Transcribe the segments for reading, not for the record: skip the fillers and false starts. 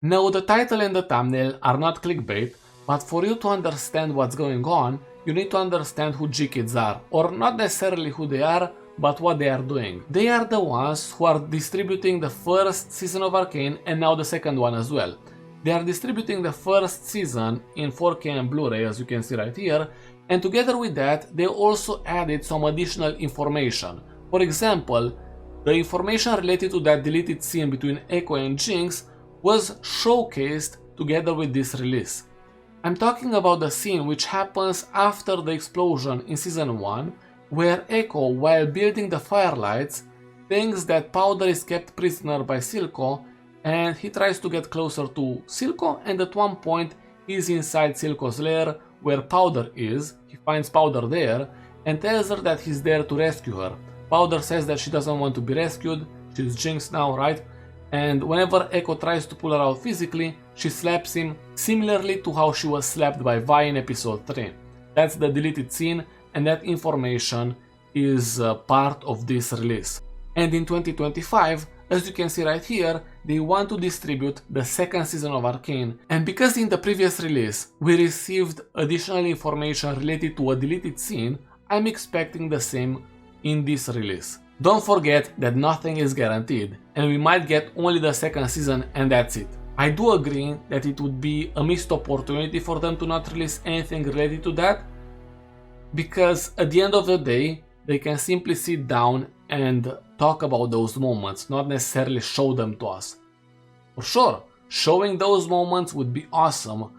No, the title and the thumbnail are not clickbait, but for you to understand what's going on, you need to understand who GKIDS are, or not necessarily who they are, but what they are doing. They are the ones who are distributing the first season of Arcane and now the second one as well. They are distributing the first season in 4K and Blu-ray, as you can see right here, and together with that they also added some additional information. For example, the information related to that deleted scene between Ekko and Jinx was showcased together with this release. I'm talking about the scene which happens after the explosion in Season 1, where Ekko, while building the firelights, thinks that Powder is kept prisoner by Silco, and he tries to get closer to Silco, and at one point he's inside Silco's lair where Powder is. He finds Powder there and tells her that he's there to rescue her. Powder says that she doesn't want to be rescued, she's Jinx now, right? And whenever Ekko tries to pull her out physically, she slaps him, similarly to how she was slapped by Vi in episode 3. That's the deleted scene, and that information is part of this release. And in 2025, as you can see right here, they want to distribute the second season of Arcane, and because in the previous release we received additional information related to a deleted scene, I'm expecting the same in this release. Don't forget that nothing is guaranteed, and we might get only the second season and that's it. I do agree that it would be a missed opportunity for them to not release anything related to that, because at the end of the day, they can simply sit down and talk about those moments, not necessarily show them to us. For sure, showing those moments would be awesome,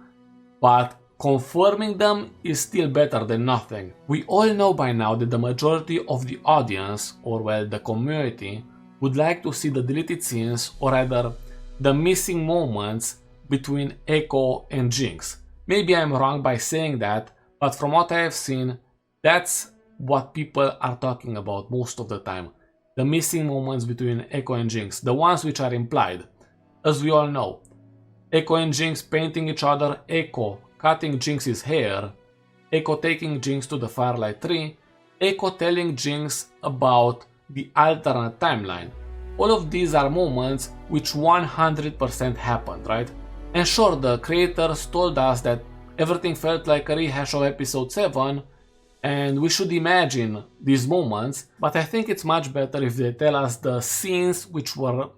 but confirming them is still better than nothing. We all know by now that the majority of the audience, or well, the community, would like to see the deleted scenes, or rather, the missing moments between Ekko and Jinx. Maybe I'm wrong by saying that, but from what I have seen, that's what people are talking about most of the time. The missing moments between Ekko and Jinx, the ones which are implied. As we all know, Ekko and Jinx painting each other, Ekko cutting Jinx's hair, Ekko taking Jinx to the Firelight Tree, Ekko telling Jinx about the alternate timeline. All of these are moments which 100% happened, right? And sure, the creators told us that everything felt like a rehash of episode 7, and we should imagine these moments, but I think it's much better if they tell us the scenes which were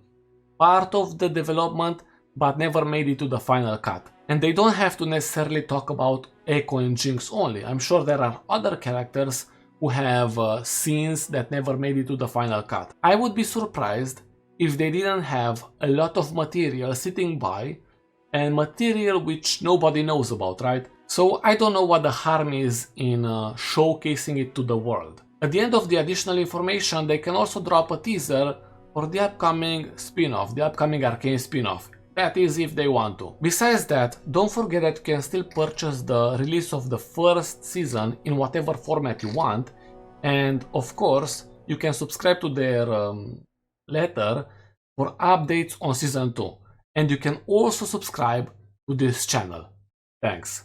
part of the development but never made it to the final cut. And they don't have to necessarily talk about Ekko and Jinx only. I'm sure there are other characters who have scenes that never made it to the final cut. I would be surprised if they didn't have a lot of material sitting by, and material which nobody knows about, right? So I don't know what the harm is in showcasing it to the world. At the end of the additional information, they can also drop a teaser for the upcoming spin-off, the upcoming Arcane spin-off. That is, if they want to. Besides that, don't forget that you can still purchase the release of the first season in whatever format you want, and of course, you can subscribe to their letter for updates on Season 2. And you can also subscribe to this channel. Thanks.